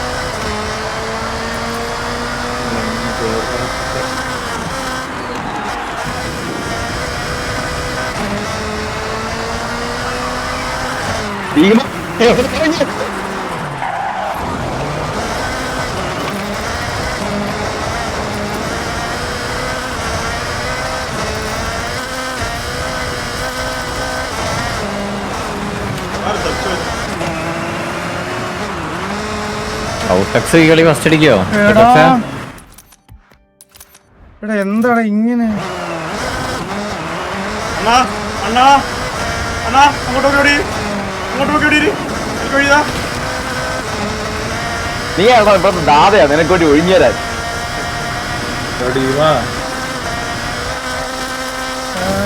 ഔട്ടക്സ് ഈ കളി ഫസ്റ്റ് അടിക്കോ? എടാ എന്താണ് ഇങ്ങനെ? അണ്ണാ അണ്ണാ അണ്ണാ അങ്ങോട്ട് ഓടി എനിക്ക് വഴിതാ. നീ ആണോ ഇപ്പൊ ദാതയാ നിനക്ക് വേണ്ടി ഒഴിഞ്ഞു തരാൻ.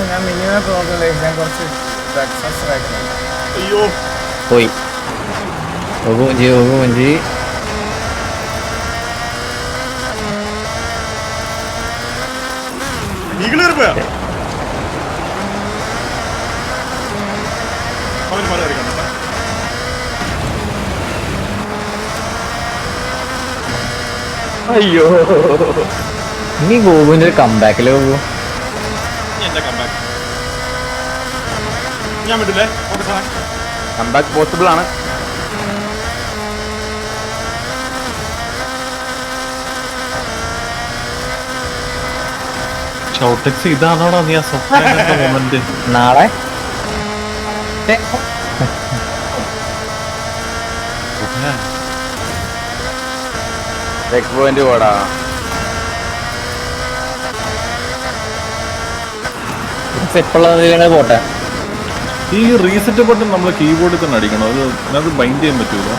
ഞാൻ മിനിമം നോക്കല്ലേ, ഞാൻ കുറച്ച് സക്സസ് ആയിരുന്നു. അയ്യോ പോയി ഓകുമഞ്ചി ഈഗിൾ കയറിപ്പോയാ അവന് മല കയറി കണ്ട. അയ്യോ ഇനി ഗോകുവിന്റെ ഒരു കംബാക്കില് പോകും. എന്റെ കമ്പാക്ക് ഞാൻ വിട്ടില്ലേ. ഓക്കെ സാറേ കംബാക്ക് പോസിബിൾ ആണ്. ഷൗട്ടെക്സ് ഇതാണോടാ നീ ആ സ്വപ്നം മൊമെന്റ്? നാളെ ചെക്ക് പോയിന്റ് പോടാ. എപ്പോഴുള്ള പോട്ടെ. ഈ റീസെറ്റ് ബട്ടൺ നമ്മൾ കീബോർഡിൽ തന്നെ അടിക്കണം. അത് ബൈൻഡ് ചെയ്യാൻ പറ്റൂല.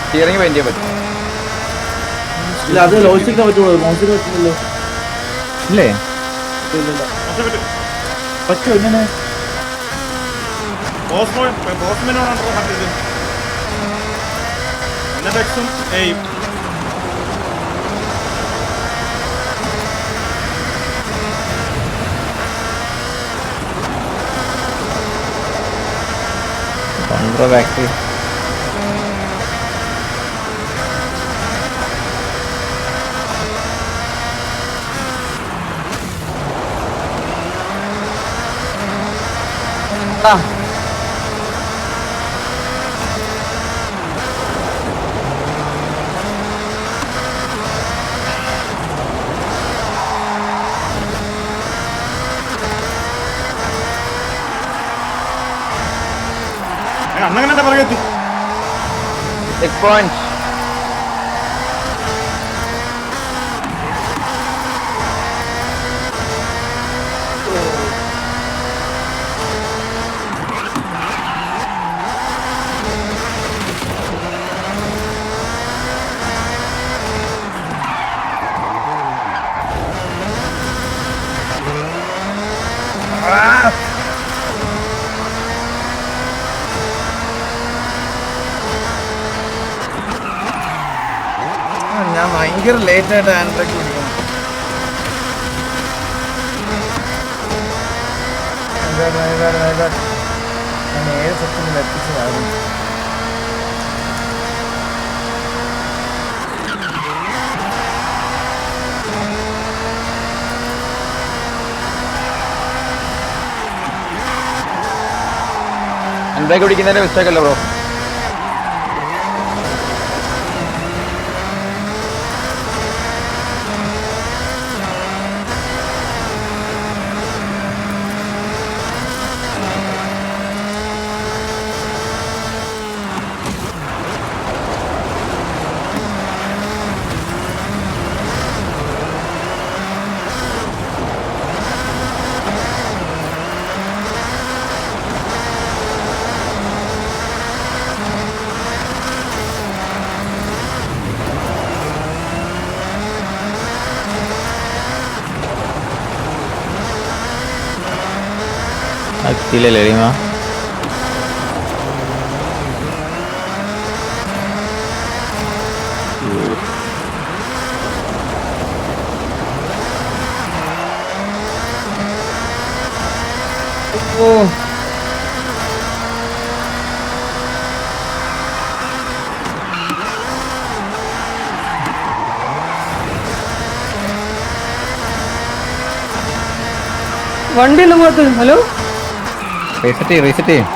സ്റ്റിയറിംഗ് വേണ്ടി പറ്റും. ഇല്ല അത് ലോജിക്കാൻ പറ്റുള്ളൂ, മൗസിന് പറ്റില്ലല്ലോ. ഇല്ലേ? പറ്റുമോ ഇങ്ങനെ? ബോസ്മിനോടാണോ കണ്ടത്? എന്നിട്ട് എക്സും എയും ബാക്ക് അണ്ണങ്ങനെ പറയത്തി. Check point. ഞാൻ ഭയങ്കര ലേറ്റ് ആയിട്ട് ഹാൻഡ് ബ്രേക്ക് പിടിക്കണം. ഞാൻ 7 സെക്കൻഡിൽ എത്തിച്ചതായിരുന്നു. ബ്രേക്ക് പിടിക്കുന്നതിന്റെ മിസ്റ്റേക്ക് അല്ല ബ്രോ. എത്തിയില്ലല്ലേ എളിമ? വണ്ടി ഒന്നും പോകത്ത്. ഹലോ റീസെറ്റ് ചെയ്യും.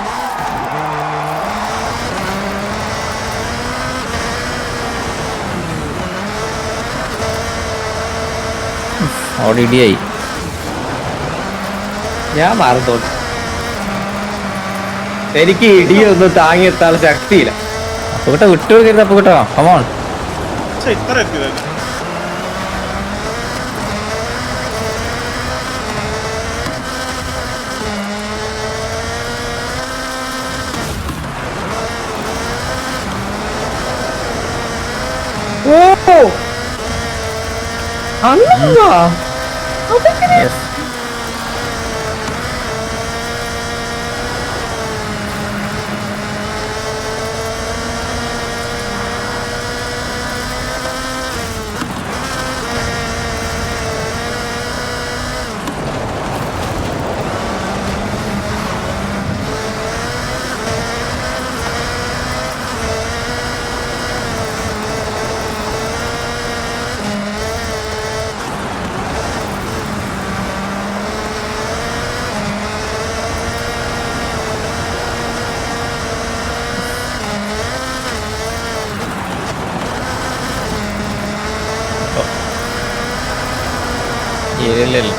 അവിടെ ഇടിയായി. ഞാൻ മാറും തോന്നി. എനിക്ക് ഇടിയൊന്നും താങ്ങി എത്താൻ ശക്തിയില്ല. അപ്പൊ കേട്ടോ വിട്ടു കരുത്. അപ്പൊ കേട്ടോ കമോൺ. ഇത്ര എത്തിയതല്ലേ ഓ അങ്ങനെയാ. യെസ്. ഇല്ല.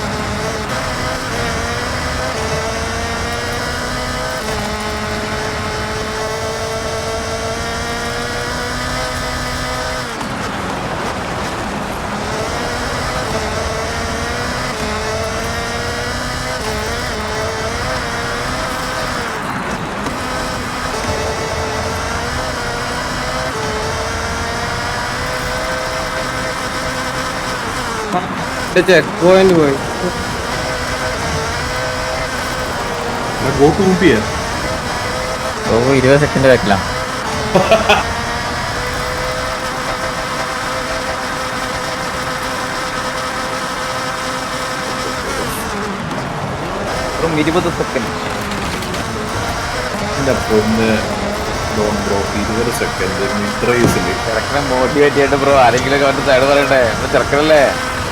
ചെക്ക് പോയിന്റ് പോയി. ഗോക്ക് മുമ്പിയാ 20 സെക്കൻഡ് ബാക്കിലാ. വെറും 20 സെക്കൻഡ്. എന്റെ പൊന്ന് ബ്രോ 20 സെക്കൻഡ് മിഡ് റേസില് ചെറുക്കനെ മോട്ടിവേറ്റ് ചെയ്തിട്ട് ബ്രോ ആരെങ്കിലും ഒക്കെ വന്ന് സൈഡ് പറയണ്ടേ? ചെറുക്കനല്ലേ.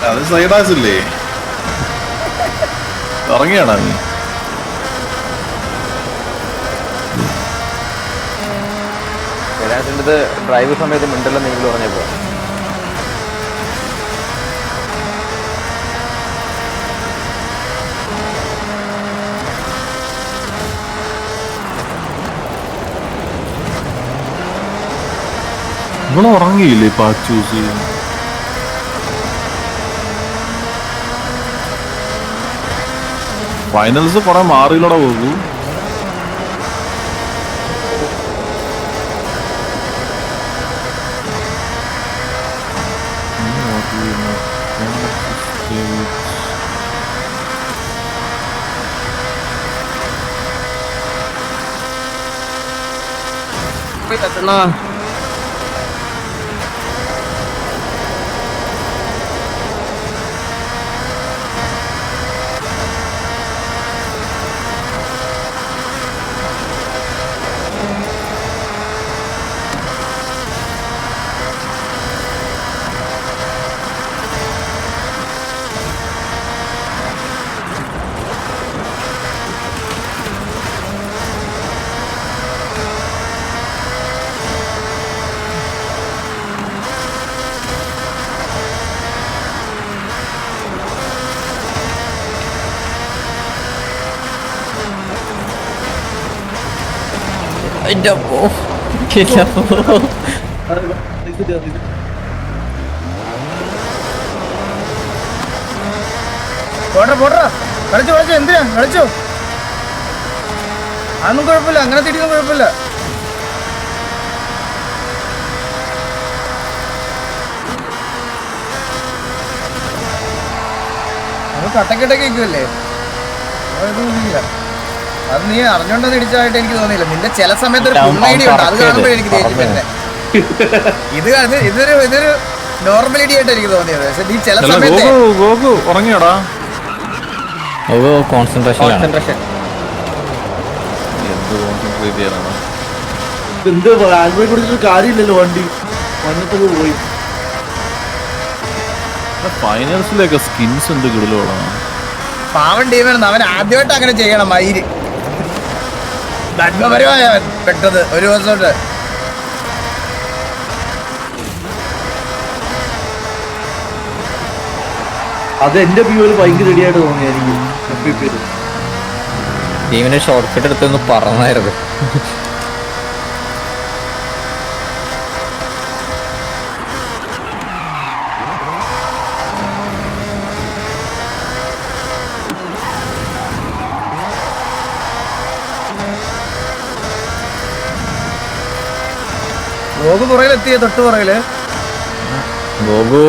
അത് സൈഡാസില്ലേ ഇറങ്ങിയാടാ നീ? കൈലാസിൻ്റെ ഡ്രൈവ് സമയത്ത് മിണ്ടല്ലെന്ന് നിങ്ങൾ പറഞ്ഞപ്പോ ഇവിടെ ഉറങ്ങിയില്ലേ പാച്ചൂസ്? ഫൈനൽസ് കൊറേ മാറിയിലൂടെ പോകും. കളിച്ചു എന്തിനാ കളിച്ചു? അതൊന്നും കുഴപ്പമില്ല, അങ്ങനെ തിരിഞ്ഞും കുഴപ്പമില്ല. അത് കട്ടക്കെട്ടൊക്കെ ഇരിക്കുമല്ലേ, അതൊന്നുമില്ല. അത് നീ അറിഞ്ഞോണ്ടെന്ന് ഇടിച്ചതായിട്ട് എനിക്ക് തോന്നിയില്ല. നിന്റെ ചില സമയത്ത് ഒരു ഫുൾ ഐഡിയ ഉണ്ട്, അത് കാണുമ്പോഴേ എനിക്ക് ദേഷ്യം തന്നെ. ഇതൊരു നോർമൽ ഐഡിയ ആയിട്ട് എനിക്ക് തോന്നിയത്. പക്ഷെ നീ ചില സമയത്ത് ഉറങ്ങിയോടാ? കോൺസെൻട്രേഷൻ എന്ത് കോൺസെൻട്രേറ്റ് ചെയ്യാനാണ്? എന്ത് ആൽബം കൊടുത്തിട്ട് കാര്യമില്ലല്ലോ, വണ്ടി വന്നിട്ടൊക്കെ പോയി. ഫൈനൽസിലൊക്കെ സ്കിൻസ് എന്ത് കിടലോടാ? പാവൻ ടീമാണ്, അവൻ ആദ്യമായിട്ട് അങ്ങനെ ചെയ്യണം. മയില് നന്മപരമായ അവൻ പെട്ടത് ഒരു ദിവസം തൊട്ട്. അത് എന്റെ വ്യൂവിൽ ഭയങ്കര റെഡിയായിട്ട് തോന്നി എനിക്ക്. ടീമിനെ ഷോർട്ട് കട്ട് എടുത്തൊന്ന് പറഞ്ഞായിരുന്നു. ഗോപു പുറകിലെത്തിയ തൊട്ട് പുറകില് ഗോഗു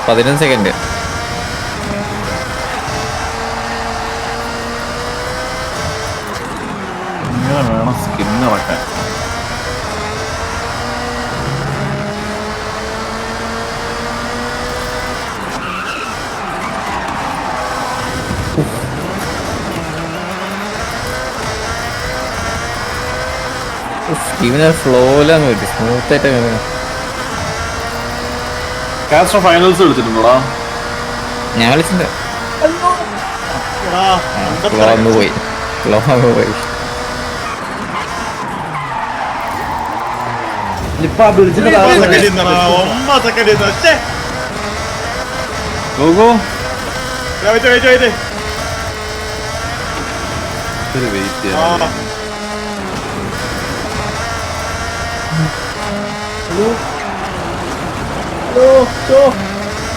15 സെക്കൻഡ്. ഇങ്ങനെ വേണം സ്കിന്ന് ഇറക്കാൻ. ടീമിനെ ഫ്ലോയിലങ്ങ് കിട്ടി, സ്മൂത്ത് ആയിട്ട്. കാസ്റ്റർ ഫൈനൽസ് കളിച്ചിട്ടുണ്ടോടാ? ഞാൻ കളിച്ചിട്ടുണ്ട്. എടാ, ഫ്ലോ അങ്ങ് പോയി. ഇപ്പൊ ആ ബ്രിഡ്ജിന്റെ താഴെ തന്നെ. 9 സെക്കൻഡ്. ഗോഗോ വെയിറ്റ് ഒരു വെയിറ്റ് ചെയ്യാൻ.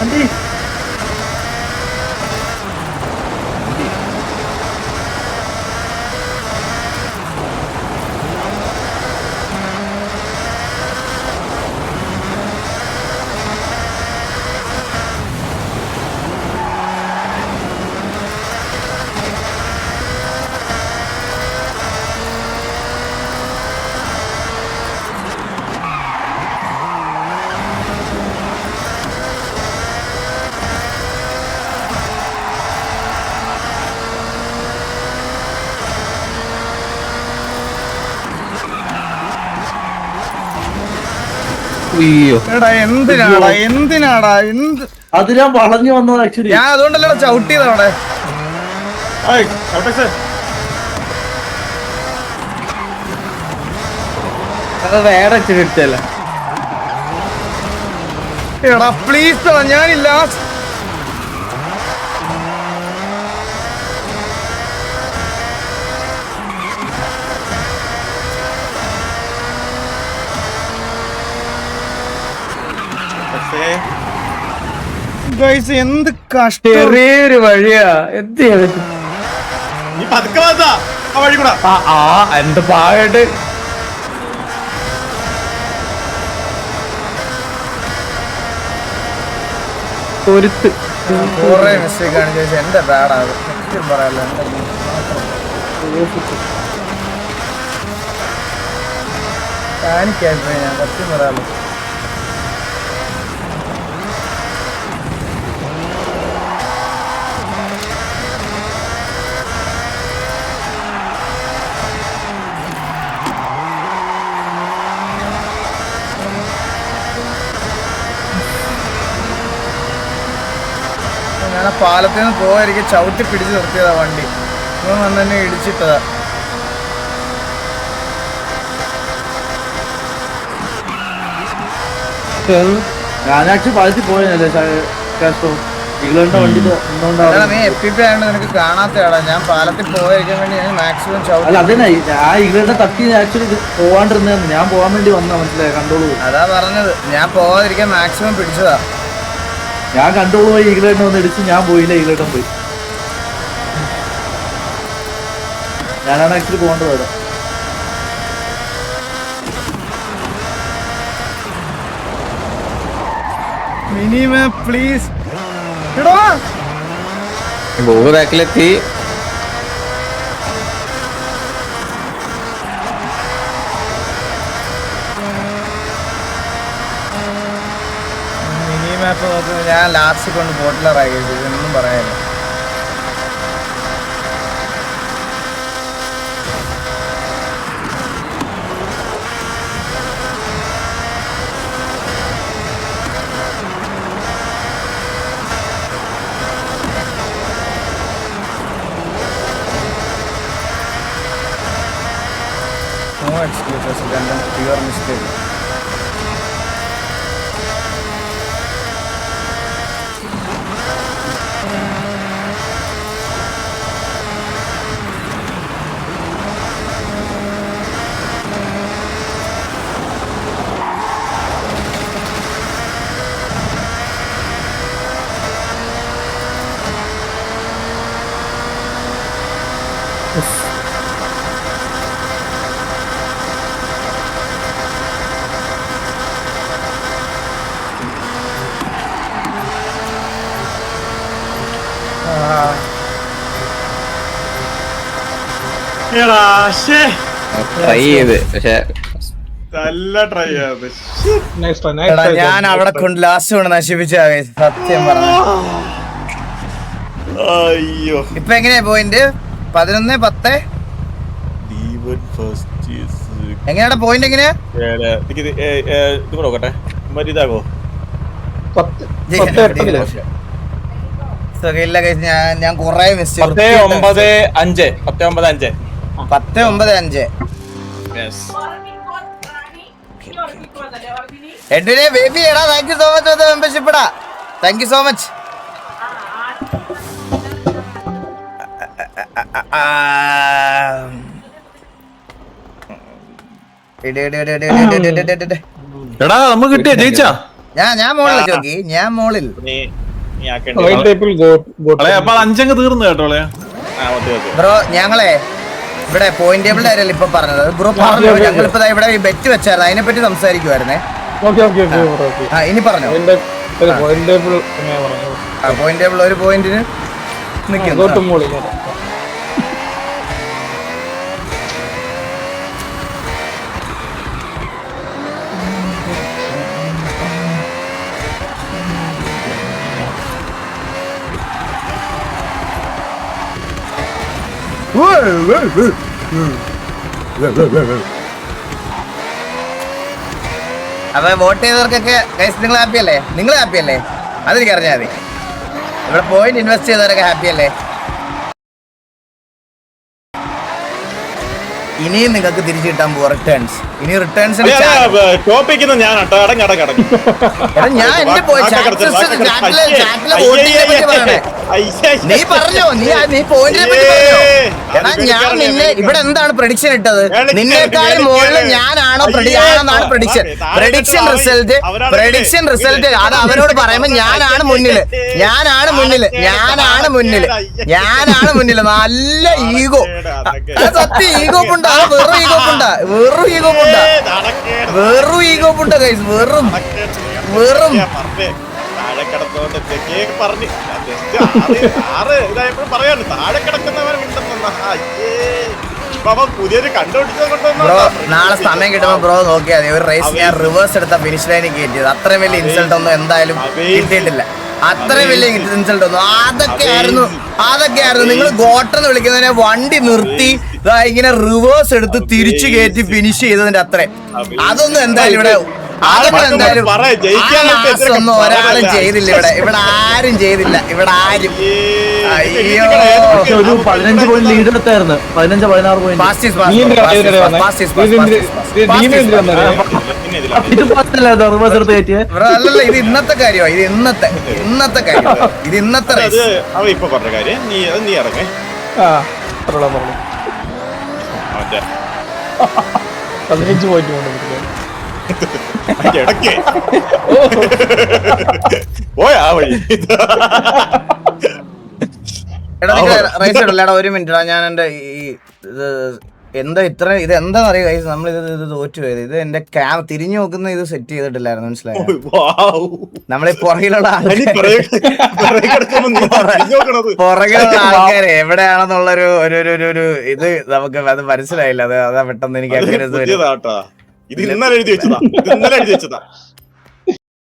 ആന്റി അയ്യോ, എടാ എന്തിനാടാ അത് ഞാൻ വളഞ്ഞു വന്നത് ആക്ച്വലി. ഞാൻ അതുകൊണ്ടല്ലോ ചവിട്ടിയത് അവിടെ. അത് വേറെ ഇച്ചിരി ഇട്ടല്ല. എടാ പ്ലീസ് ഞാനില്ല. എന്ത് കഷ്ടം. ചെറിയൊരു വഴിയാ, എന്ത് ചെയ്യാൻ പറ്റും? നീ പതുക്കെ വന്നാ ആ വഴി കൂടാ. എന്റെ പാകമായിട്ട് പൊരുത്ത് കുറെ മിസ്റ്റേക്ക് കാണിച്ചു. എന്റെ ബാഡാണ് സത്യം പറയാലോ. കാണിക്കായിപ്പോയി ഞാൻ സത്യം പറയാലോ. ഞാൻ ആ പാലത്തിൽ നിന്ന് പോകാതിരിക്കും ചവിട്ടി പിടിച്ച് നിർത്തിയതാ വണ്ടി. ഇവൻ വന്ന് തന്നെ ഇടിച്ചിട്ടതാ. ഞാൻ ആക്ച്വലി പാലത്തിൽ പോയതല്ലേ കാസ്റ്റോ. ഇംഗ്ലണ്ടിന്റെ വണ്ടി എടാ നീ FPP ആയതുകൊണ്ട് നിനക്ക് കാണാത്തയാടാ. ഞാൻ പാലത്തിൽ പോകാതിരിക്കാൻ വേണ്ടി ഞാൻ മാക്സിമം അല്ല ചവിട്ടി. അതന്നെ ആ ഇംഗ്ലണ്ടിനെ തട്ടി ആക്ച്വലി പോവാണ്ടിരുന്നതെന്ന് ഞാൻ പോകാൻ വേണ്ടി വന്നാ, മനസ്സിലായി. കണ്ടോളൂ, അതാ പറഞ്ഞത്. ഞാൻ പോകാതിരിക്കാൻ മാക്സിമം പിടിച്ചതാ. ഞാൻ കണ്ടോളൂ പോയി ഇംഗ്ലണ്ടിനെ വന്ന് ഇടിച്ച് ഞാൻ പോയില്ല, ഇംഗ്ലണ്ടും പോയി. ഞാനാണ് ആക്ച്വലി പോകേണ്ടത് അവിടെ. Minimum please. എടാ ഗോഗു ബാക്കിലെത്തി. മിനി മാപ്പ് നോക്കുന്നത് ഞാൻ ലാസ്റ്റ് കൊണ്ട് ബോട്ടിലറായി കഴിച്ചു. ഇതൊന്നും പറയാനില്ല. രണ്ടും പ്യുവർ മിസ്റ്റേക്ക്. എടാ, ശ്ശേ. ട്രൈ ചെയ്ത് പക്ഷെ നല്ല ട്രൈ ചെയ്തത്. നെക്സ്റ്റ് എടാ ഞാൻ അവിടെ കൊണ്ട് ലാസ്റ്റ് കൊണ്ട് നശിപ്പിച്ച സത്യം പറഞ്ഞു. അയ്യോ. ഇപ്പൊ എങ്ങനെയാ പോയിന്റ്? 11-10. എങ്ങനെയാ പോയിന്റ്? എങ്ങനെയാ ഇത് നോക്കട്ടെ, മരിതാകോ? ഇല്ല guys, ഞാൻ കൊറേ മിസ് 10-9-5. 10-9-5. എഡ്വിനെ ബേബി എടാ, thank you so much for the membership എടാ, താങ്ക് യു സോ മച്ച്. എടാ നമുക്ക് കിട്ടിയ ജയിച്ചാ ഞാൻ മോളിൽ നോക്കി, ഞാൻ മോളിൽ. അപ്പൊ 5 തീർന്നു കേട്ടോളെ. ബ്രോ ഞങ്ങളെ ഇവിടെ പോയിന്റ് ടേബിളിന്റെ കാര്യമല്ല ഇപ്പൊ പറഞ്ഞത്. ബ്രോ പറഞ്ഞു ഞങ്ങളിപ്പോ ഇവിടെ ബെറ്റ് വെച്ചായിരുന്നു, അതിനെ പറ്റി സംസാരിക്കുവായിരുന്നേ. ഇനി പറഞ്ഞോ. പോയിന്റ് ടേബിൾ ഒരു പോയിന്റിന് നിൽക്കുന്നു. അപ്പൊ വോട്ട് ചെയ്തവർക്കൊക്കെ നിങ്ങൾ ഹാപ്പി അല്ലേ? നിങ്ങൾ ഹാപ്പി അല്ലേ? അതെനിക്ക് അറിഞ്ഞാൽ മതി. ഇവിടെ പോയിന്റ് ഇൻവെസ്റ്റ് ചെയ്തവരൊക്കെ ഹാപ്പി അല്ലേ? ഇനിയും നിങ്ങൾക്ക് തിരിച്ചു കിട്ടാൻ പോവാ റിട്ടേൺസ്. ഇനി റിട്ടേൺസ് ഞാൻ എന്റെ നീ പറഞ്ഞോ, നീ പോയിന്റിനെ പറ്റി പറഞ്ഞോ. എടാ ഞാൻ നിന്നെ ഇവിടെ എന്താണ് പ്രഡിക്ഷൻ ഇട്ടത്? നിന്നേക്കാളും മുകളിൽ ഞാനാണോ ആണെന്നാണ് പ്രഡിക്ഷൻ. പ്രഡിക്ഷൻ റിസൾട്ട് അത് അവരോട് പറയുമ്പോ ഞാനാണ് മുന്നില്. നല്ല ഈഗോ, സത്യം ഈഗോ പുണ്ട, വെറും ഈഗോ പുണ്ട ഗൈസ്, വെറും ബ്രോ നാളെ സമയം കിട്ടുമ്പോ ബ്രോ നോക്കിയാൽ മതി. ഒരു റേസ് ഞാൻ റിവേഴ്സ് എടുത്ത ഫിനിഷ് ലൈനിൽ കയറ്റിയത്. അത്രയും വലിയ ഇൻസൾട്ട് ഒന്നും എന്തായാലും കിട്ടിയിട്ടില്ല. അത്രയും വലിയ ഇൻസൾട്ട് ഒന്നും. അതൊക്കെയായിരുന്നു നിങ്ങൾ ഗോട്ടെന്ന് വിളിക്കുന്നതിനെ വണ്ടി നിർത്തി ഇങ്ങനെ റിവേഴ്സ് എടുത്ത് തിരിച്ചു കയറ്റി ഫിനിഷ് ചെയ്തതിന്റെ അത്രയും. അതൊന്നും എന്തായാലും ഇവിടെ ഒന്നും ഒരാളും ചെയ്തില്ല. ഇവിടെ ആരും ചെയ്തില്ല. അയ്യോ, ഒരു 15 പോയിന്റ് ലീഡ് എടുത്തായിരുന്നു. 15-16 പോയിന്റ്. അല്ലല്ല, ഇത് ഇന്നത്തെ കാര്യമാണ്. ഇത് ഇന്നത്തെ കാര്യം. ഇത് ഇന്നത്തെ റേസ്. ഇപ്പൊ പറഞ്ഞ കാര്യം നീ ഇറങ്ങേ. 15 പോയിന്റ് ഇടയ്ക്ക് പോയാ വഴി. എടാ റൈസ് ഇടല്ലേടാ, ഒരു മിനിറ്റ്. ഞാൻ എന്റെ ഇത് എന്താണെന്നറിയോ ഗൈസ്, നമ്മൾ ഇത് തോറ്റു പോയത്. ഇത് എന്റെ തിരിഞ്ഞു നോക്കുന്ന ഇത് സെറ്റ് ചെയ്തിട്ടില്ലായിരുന്നു, മനസ്സിലായോ? നമ്മളീ പുറകിലുള്ള ആൾക്കാര് എവിടെയാണെന്നുള്ളൊരു ഇത് നമുക്ക് അത് മനസ്സിലായില്ല. അതാ പെട്ടെന്ന് എനിക്ക് അങ്ങനെ ഇത് ഇന്നലെ എഴുതി വെച്ചതാ.